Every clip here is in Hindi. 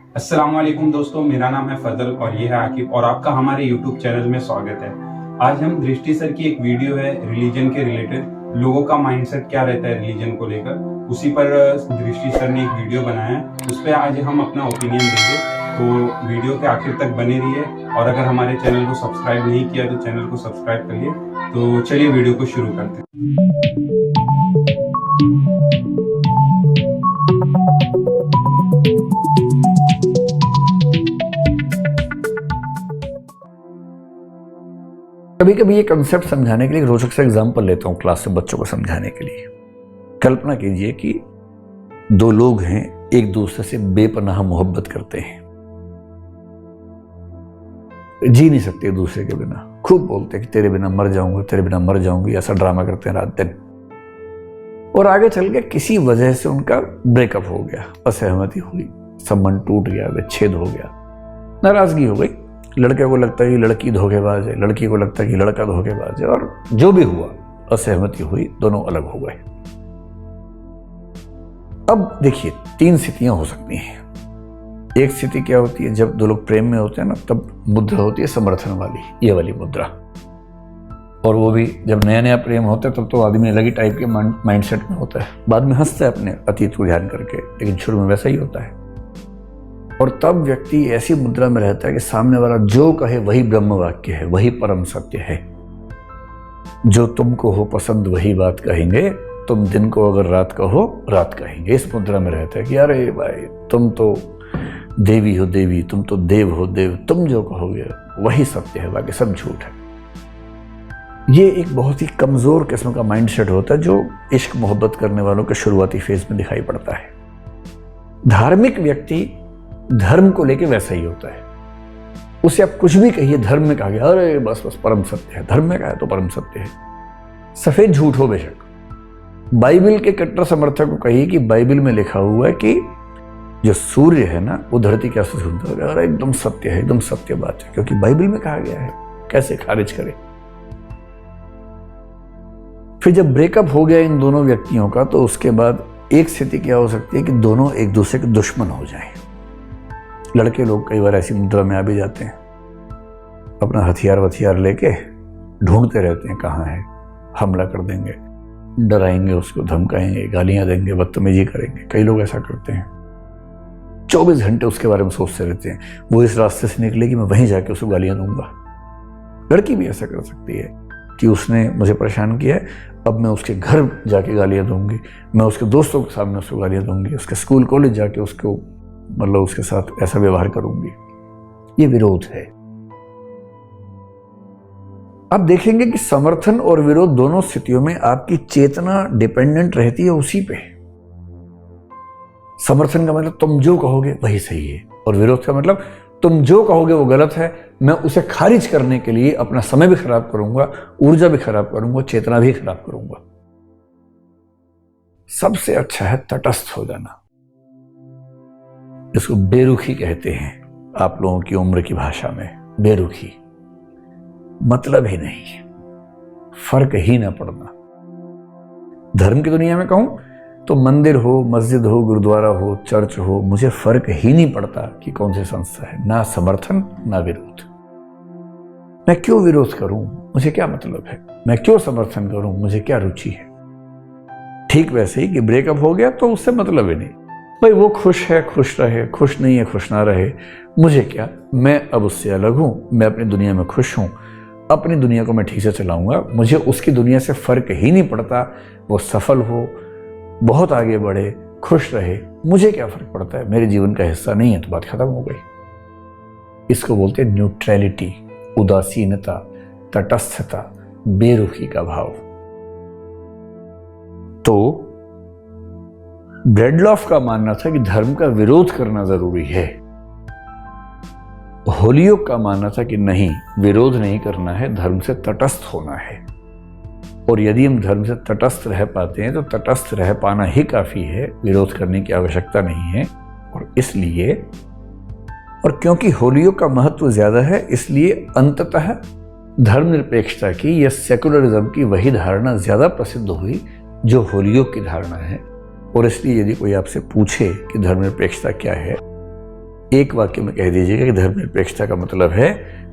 अस्सलाम वालेकुम दोस्तों, मेरा नाम है फजल और ये है आकिब और आपका हमारे यूट्यूब चैनल में स्वागत है। आज हम दृष्टि सर की एक वीडियो है रिलीजन के रिलेटेड, लोगों का माइंडसेट क्या रहता है रिलीजन को लेकर, उसी पर दृष्टि सर ने एक वीडियो बनाया है। उस पर आज हम अपना ओपिनियन देंगे, तो वीडियो के आखिर तक बने रहिए। और अगर हमारे चैनल को सब्सक्राइब नहीं किया तो चैनल को सब्सक्राइब करिए। तो चलिए वीडियो को शुरू करते हैं। कभी कभी ये कंसेप्ट समझाने के लिए रोचक सा एग्जाम्पल लेता हूँ क्लास से बच्चों को समझाने के लिए। कल्पना कीजिए कि दो लोग हैं, एक दूसरे से बेपनाह मोहब्बत करते हैं, जी नहीं सकते एक दूसरे के बिना, खूब बोलते हैं कि तेरे बिना मर जाऊंगा, तेरे बिना मर जाऊंगी, ऐसा ड्रामा करते हैं रात दिन। और आगे चल के किसी वजह से उनका ब्रेकअप हो गया, असहमति हुई, संबंध टूट गया, विच्छेद हो गया, नाराजगी हो गई। लड़के को लगता है कि लड़की धोखेबाज है, लड़की को लगता है कि लड़का धोखेबाज है, और जो भी हुआ असहमति हुई, दोनों अलग हो गए। अब देखिए, तीन स्थितियां हो सकती हैं। एक स्थिति क्या होती है, जब दो लोग प्रेम में होते हैं ना, तब मुद्रा होती है समर्थन वाली, ये वाली मुद्रा। और वो भी जब नया नया प्रेम होता है तब तो आदमी अलग ही टाइप के माइंडसेट में होता है, बाद में हंसता है अपने अतीत को ध्यान करके, लेकिन शुरू में वैसा ही होता है। और तब व्यक्ति ऐसी मुद्रा में रहता है कि सामने वाला जो कहे वही ब्रह्म वाक्य है, वही परम सत्य है। जो तुमको हो पसंद वही बात कहेंगे, तुम दिन को अगर रात कहो रात कहेंगे। इस मुद्रा में रहता है कि अरे भाई तुम तो देवी हो देवी, तुम तो देव हो देव, तुम जो कहोगे वही सत्य है, बाकी सब झूठ है। ये एक बहुत ही कमजोर किस्म का माइंडसेट होता है जो इश्क मोहब्बत करने वालों के शुरुआती फेज में दिखाई पड़ता है। धार्मिक व्यक्ति धर्म को लेके वैसा ही होता है। उसे आप कुछ भी कहिए, धर्म में कहा गया, अरे बस बस परम सत्य है, धर्म में कहा है तो परम सत्य है, सफेद झूठ हो बेशक। बाइबल के कट्टर समर्थक को कहिए कि बाइबल में लिखा हुआ है कि जो सूर्य है ना वो धरती के आसपास घूमता है, अरे एकदम सत्य है, एकदम सत्य बात है, क्योंकि बाइबल में कहा गया है। कैसे खारिज करे। फिर जब ब्रेकअप हो गया इन दोनों व्यक्तियों का, तो उसके बाद एक स्थिति क्या हो सकती है कि दोनों एक दूसरे के दुश्मन हो जाएं। लड़के लोग कई बार ऐसी मुद्रा में आ भी जाते हैं, अपना हथियार वथियार लेके ढूंढते रहते हैं कहाँ है, हमला कर देंगे, डराएंगे उसको, धमकाएंगे, गालियां देंगे, बदतमीजी करेंगे। कई लोग ऐसा करते हैं, 24 घंटे उसके बारे में सोचते रहते हैं, वो इस रास्ते से निकलेगी मैं वहीं जाके उसको गालियां दूंगा। लड़की भी ऐसा कर सकती है कि उसने मुझे परेशान किया है, अब मैं उसके घर जाके गालियां दूंगी, मैं उसके दोस्तों के सामने उसको गालियां दूंगी, उसके स्कूल कॉलेज जाके उसको मतलब उसके साथ ऐसा व्यवहार करूंगी। ये विरोध है। अब देखेंगे कि समर्थन और विरोध दोनों स्थितियों में आपकी चेतना डिपेंडेंट रहती है उसी पे। समर्थन का मतलब तुम जो कहोगे वही सही है, और विरोध का मतलब तुम जो कहोगे वो गलत है, मैं उसे खारिज करने के लिए अपना समय भी खराब करूंगा, ऊर्जा भी खराब करूंगा, चेतना भी खराब करूंगा। सबसे अच्छा है तटस्थ हो जाना। इसको बेरुखी कहते हैं आप लोगों की उम्र की भाषा में। बेरुखी मतलब ही नहीं, फर्क ही ना पड़ना। धर्म की दुनिया में कहूं तो मंदिर हो, मस्जिद हो, गुरुद्वारा हो, चर्च हो, मुझे फर्क ही नहीं पड़ता कि कौन सी संस्था है, ना समर्थन ना विरोध। मैं क्यों विरोध करूं, मुझे क्या मतलब है, मैं क्यों समर्थन करूं, मुझे क्या रुचि है। ठीक वैसे ही कि ब्रेकअप हो गया तो उससे मतलब ही नहीं, भाई वो खुश है खुश रहे, खुश नहीं है खुश ना रहे, मुझे क्या, मैं अब उससे अलग हूं, मैं अपनी दुनिया में खुश हूं, अपनी दुनिया को मैं ठीक से चलाऊंगा, मुझे उसकी दुनिया से फर्क ही नहीं पड़ता। वो सफल हो, बहुत आगे बढ़े, खुश रहे, मुझे क्या फर्क पड़ता है, मेरे जीवन का हिस्सा नहीं है, तो बात खत्म हो गई। इसको बोलते हैं न्यूट्रलिटी, उदासीनता, तटस्थता, बेरुखी का भाव। तो ब्रेडलॉफ का मानना था कि धर्म का विरोध करना जरूरी है। होलियोक का मानना था कि नहीं, विरोध नहीं करना है, धर्म से तटस्थ होना है। और यदि हम धर्म से तटस्थ रह पाते हैं तो तटस्थ रह पाना ही काफी है, विरोध करने की आवश्यकता नहीं है। और इसलिए, और क्योंकि होलियोक का महत्व ज्यादा है, इसलिए अंततः धर्मनिरपेक्षता की या सेकुलरिज्म की वही धारणा ज्यादा प्रसिद्ध हुई जो होलियोक की धारणा है। और इसलिए यदि कोई आपसे पूछे कि धर्मनिरपेक्षता क्या है, एक वाक्य में कह दीजिएगा कि धर्मनिरपेक्षता का मतलब है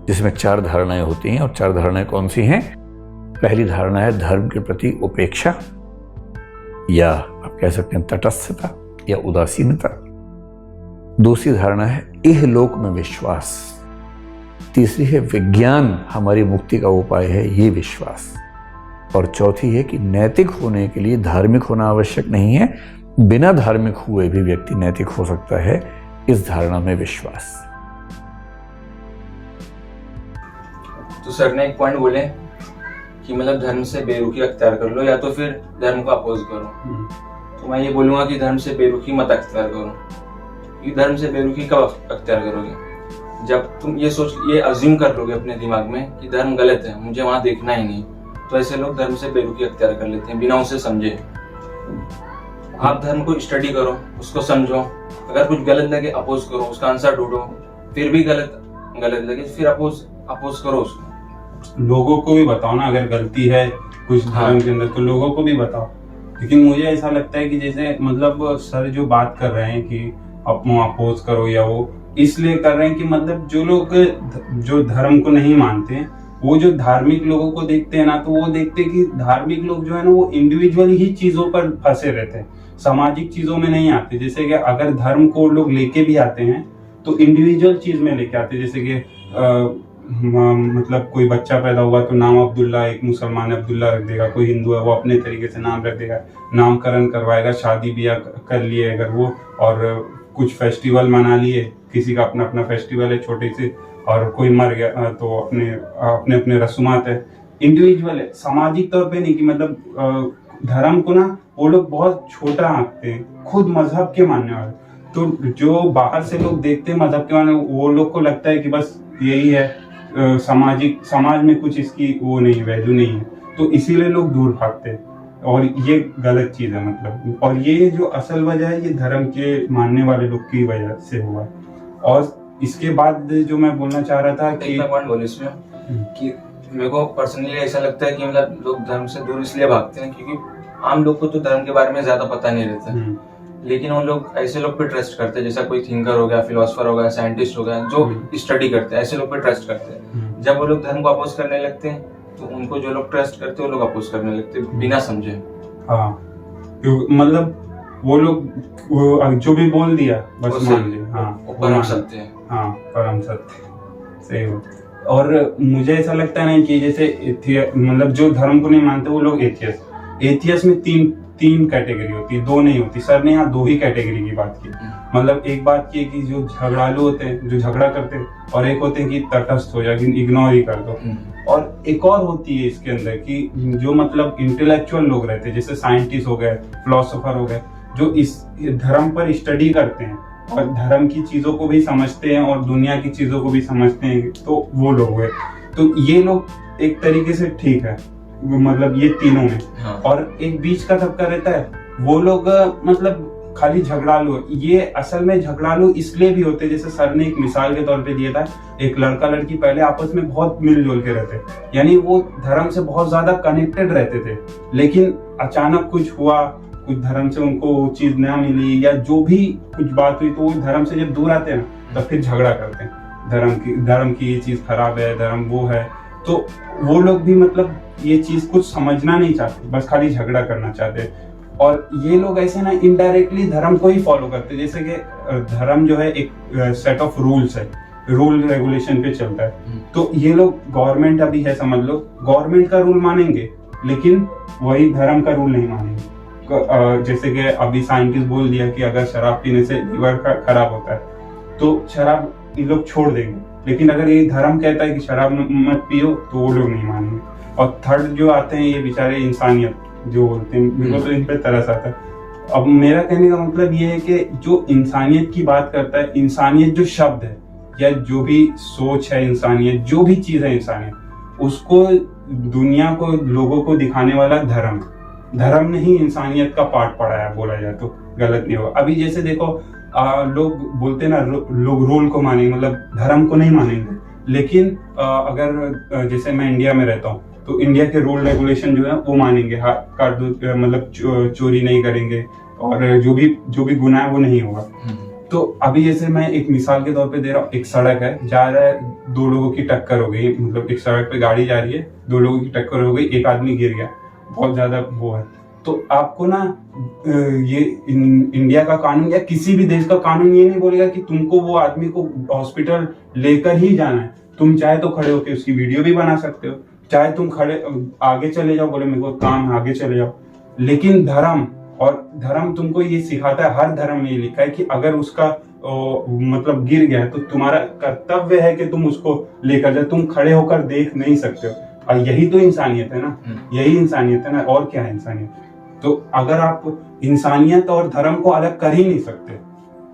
जिसमें 4 धारणाएं होती हैं। और 4 धारणाएं कौन सी हैं? पहली धारणा है धर्म के प्रति उपेक्षा, या आप कह सकते हैं तटस्थता या उदासीनता। दूसरी धारणा है इहलोक में विश्वास। तीसरी है विज्ञान हमारी मुक्ति का उपाय है, ये विश्वास। और चौथी है कि नैतिक होने के लिए धार्मिक होना आवश्यक नहीं है, बिना धार्मिक हुए भी व्यक्ति नैतिक हो सकता है, इस धारणा में विश्वास। तो सर ने एक पॉइंट बोले कि मतलब धर्म से बेरुखी अख्तियार कर लो या तो फिर धर्म को अपोज करो। तो मैं ये बोलूंगा कि धर्म से बेरुखी मत अख्तियार करो। कि धर्म से बेरुखी कब अख्तियार करोगे? जब तुम ये अज्यूम कर लोगे अपने दिमाग में कि धर्म गलत है, मुझे वहां देखना ही नहीं, तो ऐसे लोग धर्म से बेरुखी अख्तियार कर लेते हैं बिना उसे समझे। आप धर्म को स्टडी करो, उसको समझो, अगर कुछ गलत लगे अपोज करो, उसका आंसर ढूंढो, फिर भी गलत लगे फिर अपोज करो उसको। लोगों को भी बताओ ना, अगर गलती है कुछ धर्म के अंदर तो लोगों को भी बताओ। लेकिन मुझे ऐसा लगता है कि जैसे मतलब सर जो बात कर रहे हैं कि अपोज करो या वो इसलिए कर रहे हैं कि मतलब जो लोग जो धर्म को नहीं मानते हैं वो जो धार्मिक लोगों को देखते हैं ना, तो वो देखते हैं कि धार्मिक लोग जो है ना वो इंडिविजुअल ही चीजों पर फंसे रहते हैं, सामाजिक चीजों में नहीं आते। जैसे कि अगर धर्म को लोग लेके भी आते हैं तो इंडिविजुअल चीज में लेके आते हैं। जैसे कि मतलब कोई बच्चा पैदा हुआ तो नाम अब्दुल्ला, एक मुसलमान अब्दुल्ला रख देगा, कोई हिंदू है वो अपने तरीके से नाम रख देगा, नामकरण करवाएगा, शादी ब्याह कर लिए अगर वो, और कुछ फेस्टिवल मना लिए, किसी का अपना अपना फेस्टिवल है छोटे से, और कोई मर गया तो अपने अपने रस्मात है, इंडिविजुअल है, सामाजिक तौर पे नहीं। कि मतलब धर्म को ना वो लोग बहुत छोटा आंकते हैं, खुद मजहब के मानने वाले। तो जो बाहर से लोग देखते हैं मजहब के मानने, वो लोग को लगता है कि बस यही है, समाज में कुछ इसकी वो नहीं, वैल्यू नहीं है, तो इसीलिए लोग दूर भागते हैं। और ये गलत चीज है मतलब। और ये जो असल वजह है ये धर्म के मानने वाले लोग की वजह से हुआ है। और इसके बाद जो मैं बोलना चाह रहा था कि इसमें कि मेरे को पर्सनली ऐसा लगता है कि मतलब लोग धर्म से दूर इसलिए भागते हैं क्योंकि आम लोग को तो धर्म के बारे में ज्यादा पता नहीं रहता, लेकिन वो लोग ऐसे लोग पे ट्रस्ट करते हैं, जैसा कोई थिंकर हो गया, फिलोसफर हो गया, साइंटिस्ट हो गया, जो स्टडी करते हैं, ऐसे लोग पे ट्रस्ट करते हैं। जब वो लोग धर्म को अपोज करने लगते हैं तो उनको जो लोग ट्रस्ट करते हैं वो लोग अपोज करने लगते हैं बिना समझे। हाँ, मतलब वो लोग जो भी बोल दिया बस मान लिया। हाँ, परम सत्य है। हाँ, परम सत्य, सही हो। और मुझे ऐसा लगता है ना कि जैसे मतलब जो धर्म को नहीं मानते वो लोग एथियस में तीन कैटेगरी होती है, 2 नहीं होती। सर ने यहाँ 2 ही कैटेगरी की बात की। मतलब एक बात की कि जो झगड़ालू होते हैं, जो झगड़ा करते हैं, और एक होते हैं कि तटस्थ हो जाए, इग्नोर ही कर दो। और एक और होती है इसके अंदर कि जो मतलब इंटेलेक्चुअल लोग रहते हैं, जैसे साइंटिस्ट हो गए, फिलोसोफर हो गए, जो इस धर्म पर स्टडी करते हैं और धर्म की चीजों को भी समझते हैं और दुनिया की चीजों को भी समझते हैं, तो वो लोग हुए। तो ये लोग एक तरीके से ठीक है, मतलब ये तीनों में। हाँ। और एक बीच का तबका रहता है, वो लोग मतलब खाली झगड़ालू। ये असल में झगड़ालू इसलिए भी होते, जैसे सर ने एक मिसाल के तौर पे दिया था, एक लड़का लड़की पहले आपस में बहुत मिलजुल के रहते, यानी वो धर्म से बहुत ज्यादा कनेक्टेड रहते थे, लेकिन अचानक कुछ हुआ, कुछ धर्म से उनको वो चीज ना मिली या जो भी कुछ बात हुई, तो वो धर्म से जब दूर आते हैं ना तब फिर झगड़ा करते हैं, धर्म की ये चीज खराब है, धर्म वो है। तो वो लोग भी मतलब ये चीज कुछ समझना नहीं चाहते, बस खाली झगड़ा करना चाहते हैं। और ये लोग ऐसे ना इनडायरेक्टली धर्म को ही फॉलो करते, जैसे कि धर्म जो है एक सेट ऑफ रूल्स है, रूल रेगुलेशन पे चलता है। तो ये लोग, गवर्नमेंट अभी है समझ लो, गवर्नमेंट का रूल मानेंगे लेकिन वही धर्म का रूल नहीं मानेंगे। जैसे कि अभी साइंटिस्ट बोल दिया कि अगर शराब पीने से लीवर खराब होता है तो शराब ये लोग छोड़ देंगे, लेकिन अगर ये धर्म कहता है कि शराब मत पियो तो वो लोग नहीं मानेंगे। और थर्ड जो आते हैं ये बेचारे इंसानियत जो बोलते हैं, मेरे को तो इन पे तरस आता है। अब मेरा कहने का मतलब ये है कि जो इंसानियत की बात करता है, इंसानियत जो शब्द है या जो भी सोच है, इंसानियत जो भी चीज है इंसानियत, उसको दुनिया को, लोगों को दिखाने वाला धर्म ने ही इंसानियत का पाठ पढ़ाया, बोला जाए तो गलत नहीं होगा। अभी जैसे देखो लोग बोलते ना, लोग रूल को मानेंगे, मतलब धर्म को नहीं मानेंगे, लेकिन अगर जैसे मैं इंडिया में रहता हूँ तो इंडिया के रूल रेगुलेशन जो है वो मानेंगे, मतलब चोरी नहीं करेंगे और जो भी गुनाह है वो नहीं होगा। तो अभी जैसे मैं एक मिसाल के तौर पे दे रहा हूँ, एक सड़क है, जा रहा है, दो लोगों की टक्कर हो गई, मतलब एक सड़क पे गाड़ी जा रही है, दो लोगों की टक्कर हो गई, एक आदमी गिर गया, बहुत ज्यादा वो है, तो आपको ना ये इंडिया का कानून या किसी भी देश का कानून ये नहीं बोलेगा कि तुमको वो आदमी को हॉस्पिटल लेकर ही जाना है। तुम चाहे तो खड़े होकर उसकी वीडियो भी बना सकते हो, चाहे तुम खड़े आगे चले जाओ, बोले मेरे को काम है आगे चले जाओ। लेकिन धर्म तुमको ये सिखाता है, हर धर्म में ये लिखा है कि अगर उसका मतलब गिर गया है तो तुम्हारा कर्तव्य है कि तुम उसको लेकर जाओ, तुम खड़े होकर देख नहीं सकते हो। और यही तो इंसानियत है ना, यही इंसानियत है ना, और क्या है इंसानियत। तो अगर आप इंसानियत और धर्म को अलग कर ही नहीं सकते,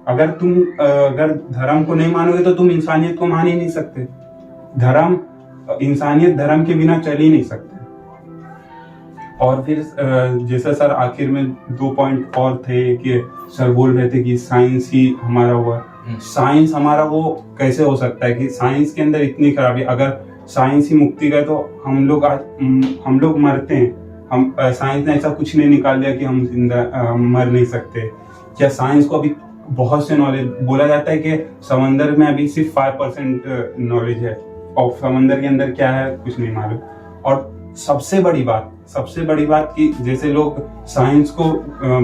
अगर धर्म को नहीं मानोगे तो तुम इंसानियत को मान ही नहीं सकते। इंसानियत धर्म के बिना चल ही नहीं सकते। और फिर जैसा सर आखिर में 2 पॉइंट और थे कि सर बोल रहे थे कि साइंस ही हमारा हुआ, साइंस हमारा वो कैसे हो सकता है कि साइंस के अंदर इतनी खराबी, अगर साइंस ही मुक्ति का तो हम लोग मरते हैं। साइंस ने ऐसा कुछ नहीं निकाल दिया कि हम जिंदा मर नहीं सकते। क्या साइंस को अभी बहुत से नॉलेज, बोला जाता है कि समंदर में अभी सिर्फ 5% नॉलेज है और समंदर के अंदर क्या है कुछ नहीं मालूम। और सबसे बड़ी बात कि जैसे लोग साइंस को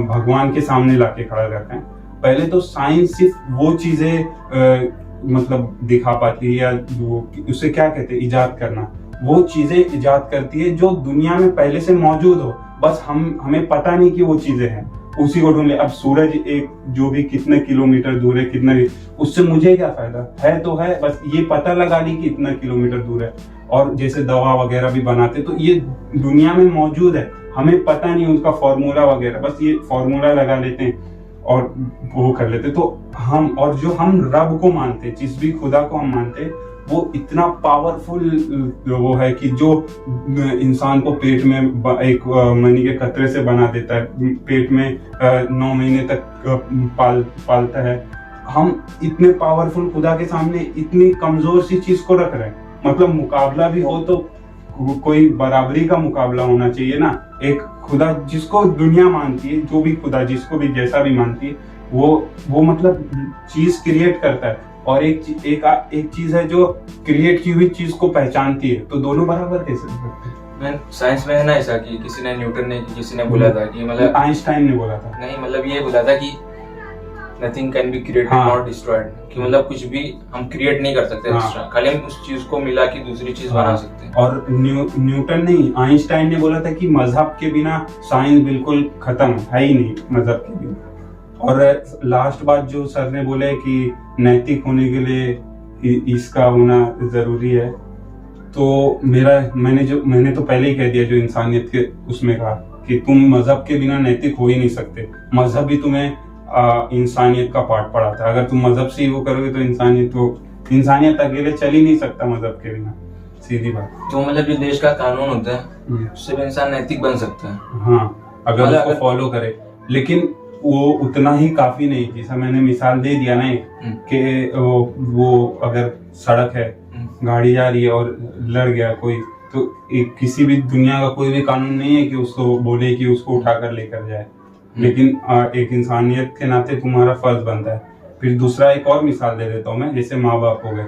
भगवान के सामने लाके खड़ा करते हैं, पहले तो साइंस सिर्फ वो चीजें मतलब दिखा पाती है, या उसे क्या कहते हैं, इजाद करना, वो चीजें इजाद करती है जो दुनिया में पहले से मौजूद हो, बस हमें पता नहीं कि वो चीजें हैं, उसी को ढूंढ ले। अब सूरज एक जो भी कितने किलोमीटर दूर है, कितना भी, उससे मुझे क्या फायदा है, तो है, बस ये पता लगा ली कि इतना किलोमीटर दूर है। और जैसे दवा वगैरह भी बनाते तो ये दुनिया में मौजूद है, हमें पता नहीं उसका फॉर्मूला वगैरह, बस ये फॉर्मूला लगा लेते हैं और वो कर लेते। तो हम रब को मानते, जिस भी खुदा को हम मानते, वो इतना पावरफुल वो है कि जो इंसान को पेट में एक मनी के कतरे से बना देता है, पेट में 9 महीने तक पालता है। हम इतने पावरफुल खुदा के सामने इतनी कमजोर सी चीज को रख रहे हैं। मतलब मुकाबला भी हो तो कोई बराबरी का मुकाबला होना चाहिए ना। एक खुदा जिसको दुनिया मानती है, जो भी खुदा जिसको भी जैसा भी मानती है, वो मतलब चीज क्रिएट करता है, और एक चीज है जो क्रिएट की हुई चीज को पहचानती है। तो दोनों बराबर कैसे हो सकते हैं? साइंस में है ना ऐसा कि किसी ने न्यूटन ने किसी ने बोला था कि मतलब आइंस्टाइन ने बोला था, नहीं मतलब ये बोला था कि nothing can be created not destroyed, कि मतलब कुछ भी हम क्रिएट नहीं कर सकते, खाली हम उस चीज को मिला के दूसरी चीज बना सकते हैं। और न्यूटन नहीं, आइंस्टाइन ने बोला था कि मजहब के बिना साइंस बिल्कुल खत्म है ही नहीं, मजहब के बिना। और लास्ट बात जो सर ने बोले कि नैतिक होने के लिए इसका होना जरूरी है, तो मैंने तो पहले ही कह दिया, जो इंसानियत के उसमें कहा कि तुम मजहब के बिना नैतिक हो ही नहीं सकते। मजहब भी तुम्हें इंसानियत का पार्ट पढ़ाता है। अगर तुम मजहब से ही वो करोगे तो इंसानियत अकेले चल ही नहीं सकता मजहब के बिना, सीधी बात। तो मतलब जो देश का कानून होता है उससे भी इंसान नैतिक बन सकता है, हाँ, अगर उसको फॉलो करे। लेकिन वो उतना ही काफी नहीं, जैसा मैंने मिसाल दे दिया ना कि वो अगर सड़क है, गाड़ी जा रही है और लड़ गया कोई, तो किसी भी दुनिया का कोई भी कानून नहीं है कि उसको बोले कि उसको उठाकर लेकर जाए। लेकिन एक इंसानियत के नाते तुम्हारा फर्ज बनता है। फिर दूसरा एक और मिसाल दे देता हूँ मैं, जैसे माँ बाप हो गए,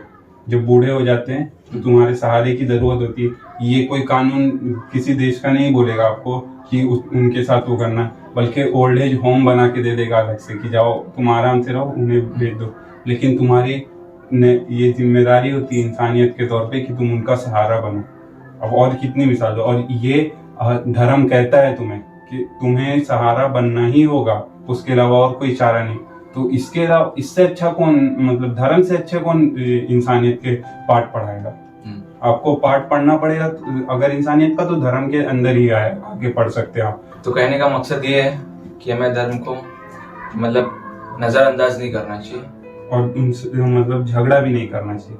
जब बूढ़े हो जाते हैं तो तुम्हारे सहारे की जरूरत होती है। ये कोई कानून किसी देश का नहीं बोलेगा आपको कि उनके साथ वो करना, बल्कि ओल्ड एज होम बना के दे देगा अलग से कि जाओ तुम आराम से रहो, उन्हें भेज दो। लेकिन तुम्हारी ये जिम्मेदारी होती है इंसानियत के तौर पे कि तुम उनका सहारा बनो। अब और कितनी मिसाल दो। और ये धर्म कहता है तुम्हें कि तुम्हें सहारा बनना ही होगा, उसके अलावा और कोई चारा नहीं। तो इसके अलावा इससे अच्छा कौन, मतलब धर्म से अच्छा कौन इंसानियत के पाठ पढ़ाएगा? आपको पाठ पढ़ना पड़ेगा अगर इंसानियत का, तो धर्म के अंदर ही आगे पढ़ सकते हैं आप। तो कहने का मकसद ये है कि हमें धर्म को मतलब नजरअंदाज नहीं करना चाहिए और उनसे मतलब झगड़ा भी नहीं करना चाहिए।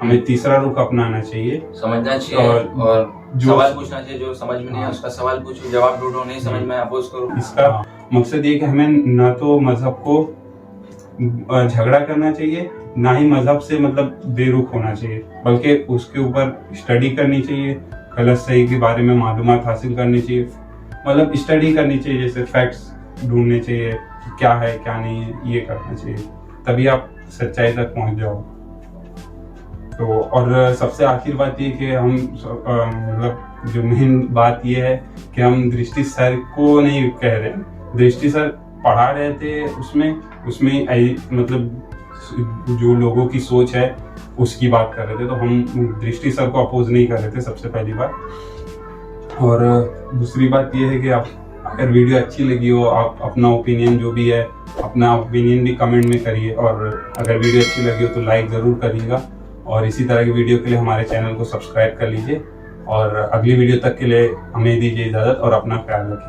हमें तीसरा रुख अपनाना चाहिए, समझना चाहिए और सवाल पूछना चाहिए। जो समझ में नहीं है उसका सवाल पूछो, जवाब ढूंढो, नहीं समझ में अपोज करो। इसका मकसद ये कि हमें न तो मजहब को झगड़ा करना चाहिए, ना ही मजहब से मतलब बेरुख होना चाहिए, बल्कि उसके ऊपर स्टडी करनी चाहिए, गलत सही के बारे में मालूमात हासिल करनी चाहिए। मतलब स्टडी करनी चाहिए, जैसे फैक्ट्स ढूंढने चाहिए कि क्या है क्या नहीं है, ये करना चाहिए। तभी आप सच्चाई तक पहुंच जाओ। तो और सबसे आखिर बात ये कि हम मतलब जो मेन बात ये है कि हम दृष्टि सर को नहीं कह रहे हैं, दृष्टि सर पढ़ा रहे थे उसमें मतलब जो लोगों की सोच है उसकी बात कर रहे थे, तो हम दृष्टि सर को अपोज नहीं कर रहे थे, सबसे पहली बात। और दूसरी बात ये है कि आप अगर वीडियो अच्छी लगी हो, आप अपना ओपिनियन जो भी है अपना ओपिनियन भी कमेंट में करिए, और अगर वीडियो अच्छी लगी हो तो लाइक ज़रूर करिएगा, और इसी तरह की वीडियो के लिए हमारे चैनल को सब्सक्राइब कर लीजिए, और अगली वीडियो तक के लिए हमें दीजिए इजाज़त और अपना ख्याल रखिए।